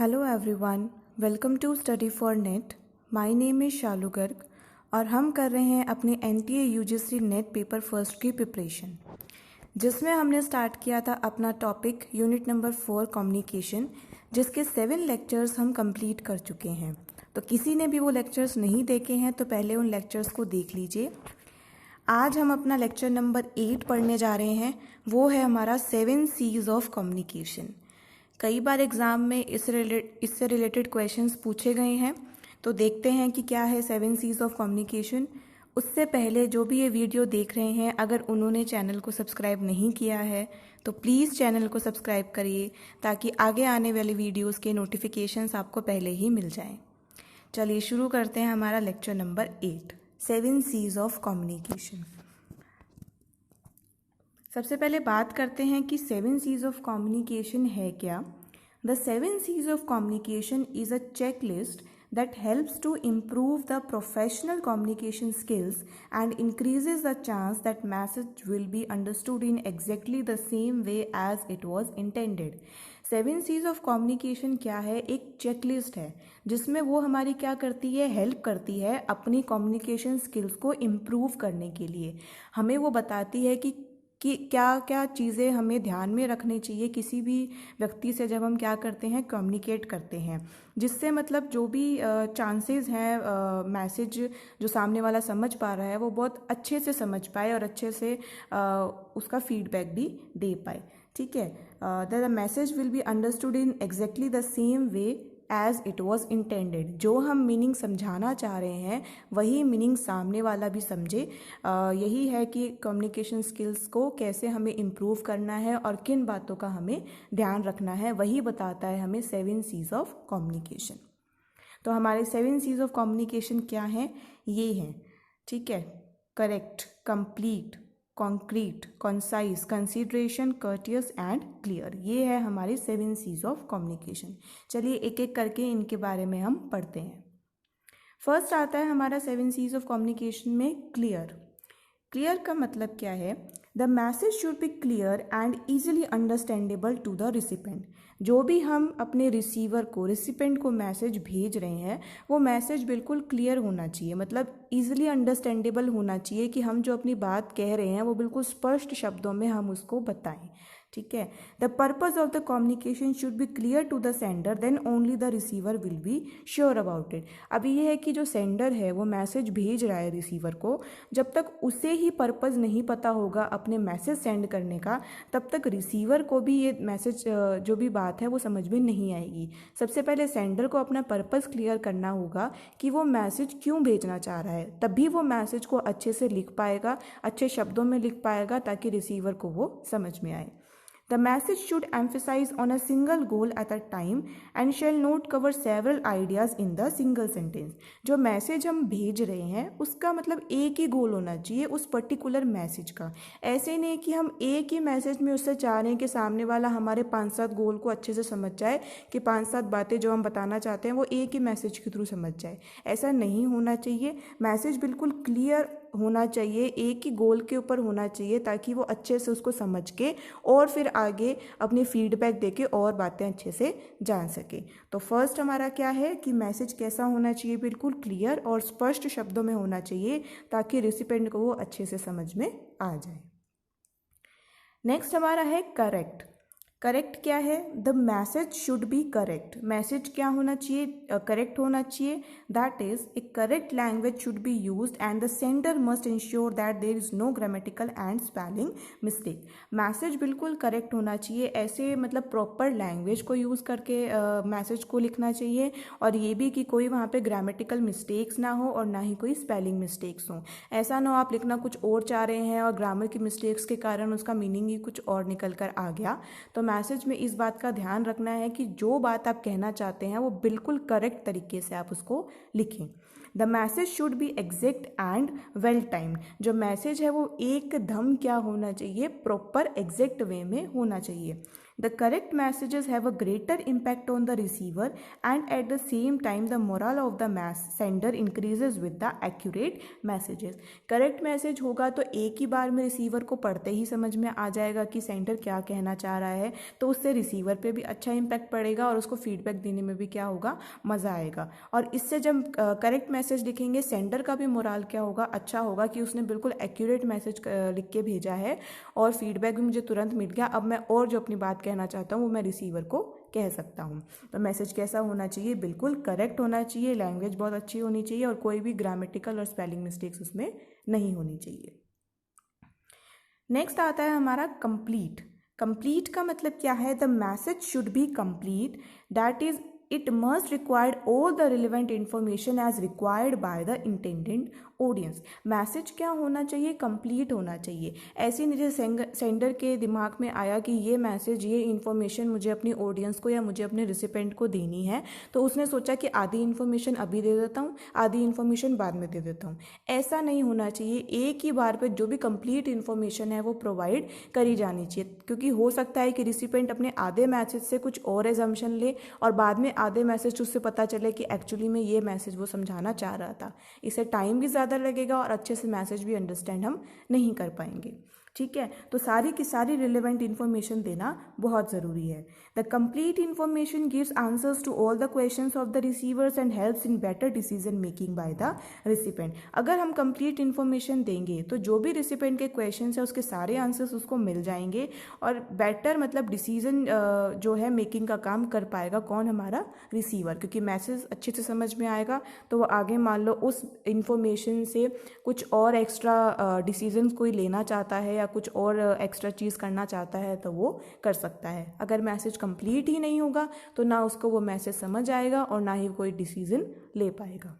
Hello everyone, welcome to study for NET. My name is Shalu Garg और हम कर रहे हैं अपने NTA UGC NET paper first की प्रिपरेशन, जिसमें हमने स्टार्ट किया था अपना टॉपिक यूनिट नंबर 4 कम्युनिकेशन, जिसके 7 लेक्चर्स हम कंप्लीट कर चुके हैं। तो किसी ने भी वो लेक्चर्स नहीं देखे हैं तो पहले उन लेक्चर्स को देख लीजिए। आज हम अपना लेक्चर नंबर 8 पढ़ने जा रहे हैं। वो है हमारा 7 C's ऑफ कम्युनिकेशन। कई बार एग्ज़ाम में इससे रिलेटेड क्वेश्चंस पूछे गए हैं, तो देखते हैं कि क्या है 7 C's ऑफ कम्युनिकेशन। उससे पहले जो भी ये वीडियो देख रहे हैं, अगर उन्होंने चैनल को सब्सक्राइब नहीं किया है तो प्लीज़ चैनल को सब्सक्राइब करिए, ताकि आगे आने वाले वीडियोस के नोटिफिकेशंस आपको पहले ही मिल जाएं। चलिए शुरू करते हैं हमारा lecture number 8, 7 C's of communication. सबसे पहले बात करते हैं कि 7 C's ऑफ कम्युनिकेशन है क्या। The 7 C's of communication is a checklist that helps to improve the professional communication skills and increases the chance that message will be understood in exactly the same way as it was intended. 7 C's of communication क्या है? एक checklist है जिसमें वो हमारी क्या करती है, हेल्प करती है अपनी कम्युनिकेशन स्किल्स को इम्प्रूव करने के लिए। हमें वो बताती है कि क्या क्या चीज़ें हमें ध्यान में रखनी चाहिए किसी भी व्यक्ति से जब हम क्या करते हैं, कम्युनिकेट करते हैं, जिससे मतलब जो भी चांसेस हैं मैसेज जो सामने वाला समझ पा रहा है वो बहुत अच्छे से समझ पाए और अच्छे से उसका फीडबैक भी दे पाए। ठीक है, the message will be understood in exactly the same way as it was intended. जो हम मीनिंग समझाना चाह रहे हैं वही मीनिंग सामने वाला भी समझे। यही है कि कम्युनिकेशन स्किल्स को कैसे हमें इम्प्रूव करना है और किन बातों का हमें ध्यान रखना है, वही बताता है हमें 7 C's ऑफ कम्युनिकेशन। तो हमारे 7 C's ऑफ कम्युनिकेशन क्या हैं? ये हैं, ठीक है, correct, complete, concrete, concise, consideration, courteous and clear. ये है हमारे 7 C's ऑफ कम्युनिकेशन। चलिए एक एक करके इनके बारे में हम पढ़ते हैं। फर्स्ट आता है हमारा 7 C's ऑफ कम्युनिकेशन में क्लियर। क्लियर का मतलब क्या है? The message should be clear and easily understandable to the recipient. जो भी हम अपने रिसिपेंट को मैसेज भेज रहे हैं वो मैसेज बिल्कुल क्लियर होना चाहिए, मतलब ईजिली अंडरस्टैंडेबल होना चाहिए कि हम जो अपनी बात कह रहे हैं वो बिल्कुल स्पष्ट शब्दों में हम उसको बताएं। ठीक है, the purpose of the communication should be clear to the sender, then only the receiver will be sure about it. अभी ये है कि जो सेंडर है वो मैसेज भेज रहा है रिसीवर को, जब तक उसे ही पर्पज़ नहीं पता होगा अपने मैसेज सेंड करने का, तब तक रिसीवर को भी ये मैसेज जो भी बात है वो समझ में नहीं आएगी। सबसे पहले सेंडर को अपना पर्पज़ क्लियर करना होगा कि वो मैसेज क्यों भेजना चाह रहा है, तभी वो मैसेज को अच्छे से लिख पाएगा, अच्छे शब्दों में लिख पाएगा, ताकि रिसीवर को वो समझ में आए। The message should emphasize on a single goal at a time and shall not cover several ideas in the single sentence. जो मैसेज हम भेज रहे हैं उसका मतलब एक ही गोल होना चाहिए उस पर्टिकुलर मैसेज का। ऐसे नहीं कि हम एक ही मैसेज में उससे चाह रहे हैं कि सामने वाला हमारे 5-7 गोल को अच्छे से समझ जाए, कि 5-7 बातें जो हम बताना चाहते हैं वो एक ही मैसेज के थ्रू समझ जाए। ऐसा नहीं होना चाहिए। मैसेज बिल्कुल क्लियर होना चाहिए, एक ही गोल के ऊपर होना चाहिए, ताकि वो अच्छे से उसको समझ के और फिर आगे अपनी फीडबैक देके और बातें अच्छे से जान सके। तो फर्स्ट हमारा क्या है कि मैसेज कैसा होना चाहिए? बिल्कुल क्लियर और स्पष्ट शब्दों में होना चाहिए, ताकि रिसिपेंट को वो अच्छे से समझ में आ जाए। नेक्स्ट हमारा है करेक्ट। करेक्ट क्या है? The message should be correct. Message क्या होना चाहिए? करेक्ट होना चाहिए। That is a correct language should be used and the sender must ensure that there is no grammatical and spelling mistake. Message बिल्कुल correct होना चाहिए, ऐसे मतलब प्रॉपर लैंग्वेज को यूज़ करके मैसेज को लिखना चाहिए, और ये भी कि कोई वहाँ पे ग्रामेटिकल मिस्टेक्स ना हो और ना ही कोई स्पेलिंग मिस्टेक्स हों। ऐसा ना हो आप लिखना कुछ और चाह रहे हैं और ग्रामर की मिस्टेक्स के कारण उसका मीनिंग ही कुछ और निकल कर आ गया। तो मैसेज में इस बात का ध्यान रखना है कि जो बात आप कहना चाहते हैं वो बिल्कुल करेक्ट तरीके से आप उसको लिखें। The message should be exact and well timed. जो मैसेज है वो एकदम क्या होना चाहिए? प्रॉपर एग्जैक्ट वे में होना चाहिए। The correct messages have a greater impact on the receiver and at the same time the morale of the sender increases with the accurate messages. Correct message होगा तो एक ही बार में रिसीवर को पढ़ते ही समझ में आ जाएगा कि सेंडर क्या कहना चाह रहा है, तो उससे रिसीवर पे भी अच्छा इम्पैक्ट पड़ेगा और उसको फीडबैक देने में भी क्या होगा, मज़ा आएगा। और इससे जब करेक्ट मैसेज लिखेंगे सेंडर का भी मोराल क्या होगा, अच्छा होगा कि उसने बिल्कुल एक्यूरेट मैसेज लिख के भेजा है और फीडबैक भी मुझे तुरंत मिल गया। अब मैं और जो अपनी बात कहना चाहता हूँ वो मैं रिसीवर को कह सकता हूँ। तो मैसेज कैसा होना चाहिए, बिल्कुल करेक्ट होना चाहिए, लैंग्वेज बहुत अच्छी होनी चाहिए और कोई भी ग्रामेटिकल और स्पेलिंग मिस्टेक्स उसमें नहीं होनी चाहिए। नेक्स्ट आता है हमारा कंप्लीट। कंप्लीट का मतलब क्या है, the message should B complete, that is it must require all the relevant information as required by the intended audience। Message क्या होना चाहिए, कंप्लीट होना चाहिए। ऐसे नहीं जैसे सेंडर के दिमाग में आया कि ये मैसेज, ये इन्फॉर्मेशन मुझे अपनी ऑडियंस को या मुझे अपने रिसिपेंट को देनी है, तो उसने सोचा कि आधी इन्फॉर्मेशन अभी दे देता हूँ, आधी इन्फॉर्मेशन बाद में दे देता हूँ। ऐसा नहीं होना चाहिए, एक ही बार पे जो भी कंप्लीट इन्फॉर्मेशन है वो प्रोवाइड करी जानी चाहिए, क्योंकि हो सकता है कि रिसिपेंट अपने आधे मैसेज से कुछ और एजम्पशन ले और बाद में आधे मैसेज उससे पता चले कि एक्चुअली में ये मैसेज वो समझाना चाह रहा था। इससे टाइम भी ज़्यादा लगेगा और अच्छे से मैसेज भी अंडरस्टैंड हम नहीं कर पाएंगे। ठीक है, तो सारी की सारी रिलेवेंट इन्फॉर्मेशन देना बहुत ज़रूरी है। The complete information gives answers to all the questions of the receivers and helps in better decision making by the recipient. अगर हम कंप्लीट इन्फॉर्मेशन देंगे तो जो भी रिसिपेंट के क्वेश्चंस है उसके सारे आंसर्स उसको मिल जाएंगे और बेटर मतलब डिसीजन जो है मेकिंग का काम कर पाएगा कौन, हमारा रिसीवर, क्योंकि मैसेज अच्छे से समझ में आएगा तो वो आगे मान लो उस इन्फॉर्मेशन से कुछ और एक्स्ट्रा डिसीजन कोई लेना चाहता है या कुछ और एक्स्ट्रा चीज़ करना चाहता है तो वो कर सकता है। अगर मैसेज कंप्लीट ही नहीं होगा तो ना उसको वो मैसेज समझ आएगा और ना ही कोई डिसीजन ले पाएगा।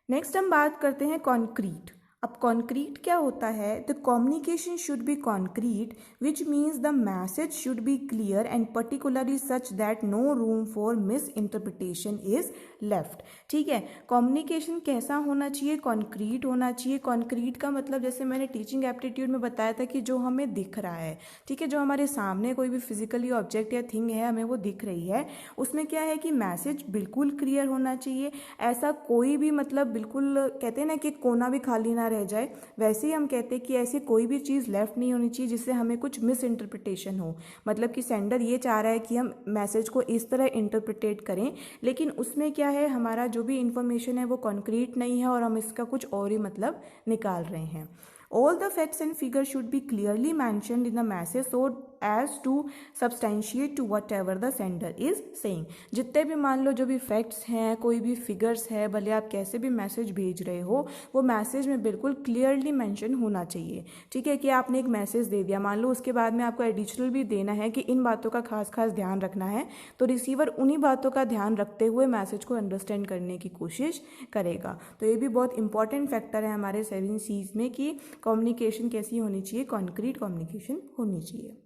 नेक्स्ट हम बात करते हैं कॉन्क्रीट। अब कॉन्क्रीट क्या होता है, the communication should be concrete which means the message should be clear and particularly such that no room for misinterpretation is left. ठीक है, कम्युनिकेशन कैसा होना चाहिए, कॉन्क्रीट होना चाहिए। कॉन्क्रीट का मतलब जैसे मैंने टीचिंग एप्टीट्यूड में बताया था कि जो हमें दिख रहा है, ठीक है, जो हमारे सामने कोई भी फिजिकली ऑब्जेक्ट या थिंग है हमें वो दिख रही है, उसमें क्या है कि मैसेज बिल्कुल क्लियर होना चाहिए। ऐसा कोई भी मतलब बिल्कुल कहते हैं ना कि कोना भी खाली ना रह जाए, वैसे ही हम कहते हैं कि ऐसी कोई भी चीज़ लेफ्ट नहीं होनी चाहिए जिससे हमें कुछ मिस इंटरप्रिटेशन हो। मतलब कि सेंडर ये चाह रहा है कि हम मैसेज को इस तरह इंटरप्रिटेट करें, लेकिन उसमें क्या है हमारा जो भी इंफॉर्मेशन है वो कॉन्क्रीट नहीं है और हम इसका कुछ और ही मतलब निकाल रहे हैं। All the facts and figures should be clearly mentioned in the message so as to substantiate to whatever the sender is saying। जितने भी मान लो जो भी फैक्ट्स हैं, कोई भी फिगर्स है, भले आप कैसे भी मैसेज भेज रहे हो वो मैसेज में बिल्कुल क्लियरली मेंशन होना चाहिए। ठीक है, कि आपने एक मैसेज दे दिया, मान लो उसके बाद में आपको एडिशनल भी देना है कि इन बातों का खास खास ध्यान रखना है, तो रिसीवर उन्हीं बातों का ध्यान रखते हुए मैसेज को अंडरस्टैंड करने की कोशिश करेगा। तो ये भी बहुत इंपॉर्टेंट फैक्टर है हमारे 7 C's में कि कम्युनिकेशन कैसी होनी चाहिए, कॉन्क्रीट कम्युनिकेशन होनी चाहिए।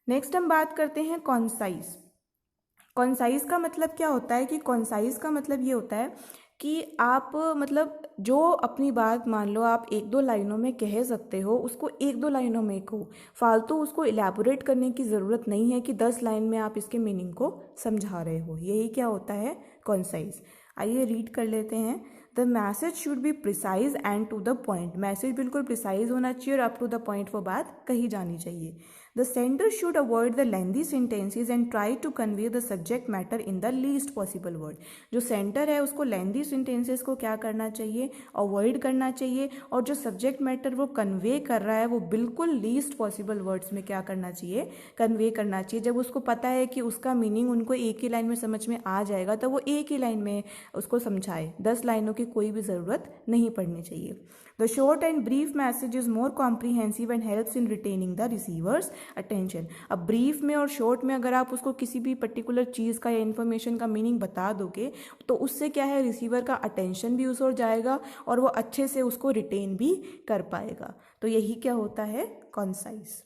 नेक्स्ट हम बात करते हैं कॉन्साइज। कॉन्साइज का मतलब क्या होता है कि कॉन्साइज का मतलब ये होता है कि आप मतलब जो अपनी बात मान लो आप 1-2 लाइनों में कह सकते हो उसको 1-2 लाइनों में कहो, फालतू उसको इलेबोरेट करने की ज़रूरत नहीं है कि 10 लाइन में आप इसके मीनिंग को समझा रहे हो। यही क्या होता है कॉन्साइज। आइए रीड कर लेते हैं। The message should be precise and to the point. Message बिल्कुल प्रिसाइज होना चाहिए और अप टू द पॉइंट वो बात कही जानी चाहिए। The sender should avoid the lengthy sentences and try to convey the subject matter in the least possible word. जो सेंटर है उसको लेंथी सेंटेंसेज को क्या करना चाहिए, अवॉइड करना चाहिए, और जो सब्जेक्ट मैटर वो कन्वे कर रहा है वो बिल्कुल लीस्ट पॉसिबल वर्ड्स में क्या करना चाहिए, कन्वे करना चाहिए। जब उसको पता है कि उसका मीनिंग उनको एक ही लाइन में समझ में आ जाएगा तो वो एक ही लाइन में उसको समझाए, 10 लाइनों की कोई भी ज़रूरत नहीं पड़नी चाहिए। The short and brief message is more comprehensive and helps in retaining the receiver's attention. अब ब्रीफ में और शॉर्ट में अगर आप उसको किसी भी पर्टिकुलर चीज़ का या इन्फॉर्मेशन का मीनिंग बता दोगे तो उससे क्या है रिसीवर का अटेंशन भी उस ओर जाएगा और वो अच्छे से उसको रिटेन भी कर पाएगा। तो यही क्या होता है कॉन्साइज।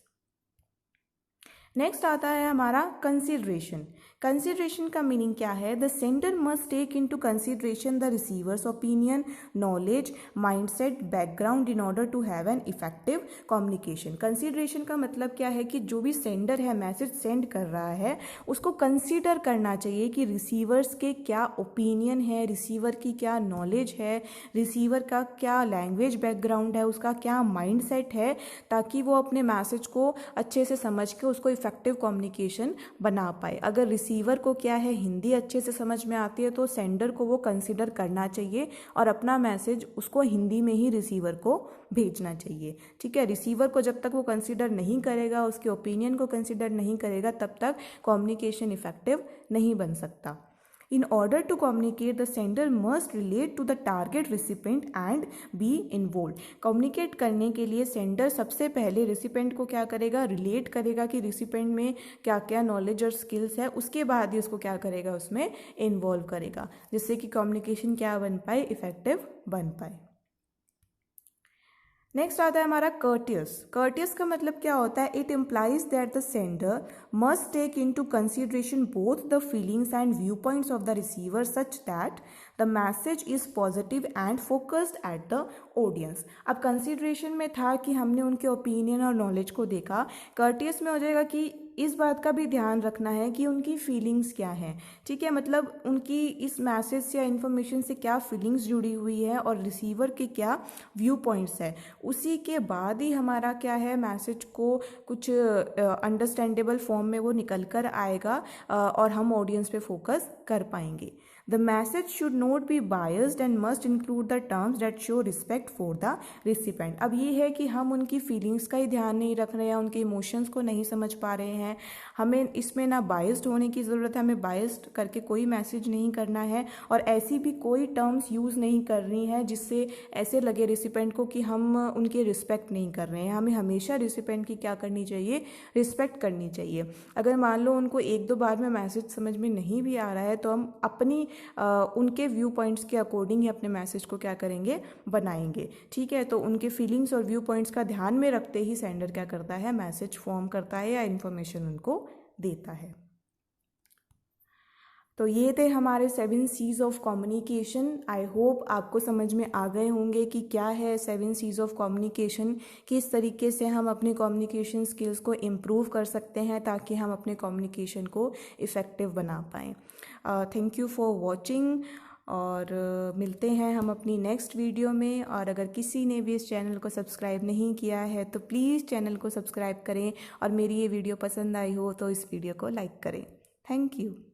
नेक्स्ट आता है हमारा कंसिडरेशन। कंसिडरेशन का मीनिंग क्या है? The sender must take into consideration the receiver's opinion, knowledge, mindset, background in order to have an effective communication. Consideration का मतलब क्या है कि जो भी सेंडर है, मैसेज सेंड कर रहा है, उसको कंसीडर करना चाहिए कि रिसीवर्स के क्या ओपिनियन है, रिसीवर की क्या नॉलेज है, रिसीवर का क्या लैंग्वेज बैकग्राउंड है, उसका क्या माइंडसेट है, ताकि वो अपने मैसेज को अच्छे से समझ के उसको इफेक्टिव कम्युनिकेशन बना पाए। अगर रिसीवर को क्या है, हिंदी अच्छे से समझ में आती है, तो सेंडर को वो कंसीडर करना चाहिए और अपना मैसेज उसको हिंदी में ही रिसीवर को भेजना चाहिए। ठीक है, रिसीवर को जब तक वो कंसीडर नहीं करेगा, उसके ओपिनियन को कंसीडर नहीं करेगा, तब तक कम्युनिकेशन इफेक्टिव नहीं बन सकता। In order to communicate, the sender must relate to the target recipient and be involved. Communicate करने के लिए सेंडर सबसे पहले रिसिपेंट को क्या करेगा, रिलेट करेगा कि रिसिपेंट में क्या क्या नॉलेज और स्किल्स है, उसके बाद ही उसको क्या करेगा, उसमें इन्वॉल्व करेगा, जिससे कि कम्युनिकेशन क्या बन पाए, इफेक्टिव बन पाए। नेक्स्ट आता है हमारा कर्टियस। कर्टियस का मतलब क्या होता है? It implies that the sender must take into consideration both the feelings and viewpoints of the receiver such that the message is positive and focused at the audience. अब consideration में था कि हमने उनके opinion और knowledge को देखा, courteous में हो जाएगा कि इस बात का भी ध्यान रखना है कि उनकी फीलिंग्स क्या हैं। ठीक है, मतलब उनकी इस मैसेज से या इन्फॉर्मेशन से क्या फीलिंग्स जुड़ी हुई है और रिसीवर के क्या व्यू पॉइंट्स है, उसी के बाद ही हमारा क्या है, मैसेज को कुछ अंडरस्टैंडेबल फॉर्म में वो निकल कर आएगा और हम ऑडियंस पे फोकस कर पाएंगे। The message should not be biased and must include the terms that show respect for the recipient. अब ये है कि हम उनकी फीलिंग्स का ही ध्यान नहीं रख रहे हैं, उनके इमोशंस को नहीं समझ पा रहे हैं। हमें इसमें ना बायस्ड होने की ज़रूरत है, हमें बायस्ड करके कोई मैसेज नहीं करना है और ऐसी भी कोई टर्म्स यूज़ नहीं करनी है जिससे ऐसे लगे रिसिपेंट को कि हम उनकी रिस्पेक्ट नहीं कर रहे हैं। हमें हमेशा रिसिपेंट की क्या करनी चाहिए, रिस्पेक्ट करनी चाहिए। अगर मान लो उनको एक दो बार में मैसेज समझ में नहीं भी आ रहा है, तो हम अपनी उनके व्यू पॉइंट्स के अकॉर्डिंग ही अपने मैसेज को क्या करेंगे, बनाएंगे। ठीक है, तो उनके फीलिंग्स और व्यू पॉइंट्स का ध्यान में रखते ही सेंडर क्या करता है, मैसेज फॉर्म करता है या इन्फॉर्मेशन उनको देता है। तो ये थे हमारे 7 C's of communication. I hope आपको समझ में आ गए होंगे कि क्या है 7 C's ऑफ कम्युनिकेशन, किस तरीके से हम अपनी कम्युनिकेशन स्किल्स को इम्प्रूव कर सकते हैं ताकि हम अपने कम्युनिकेशन को इफ़ेक्टिव बना पाएँ। थैंक यू फॉर वॉचिंग और मिलते हैं हम अपनी नेक्स्ट वीडियो में। और अगर किसी ने भी इस चैनल को सब्सक्राइब नहीं किया है तो प्लीज़ चैनल को सब्सक्राइब करें और मेरी ये वीडियो पसंद आई हो तो इस वीडियो को लाइक करें। Thank you.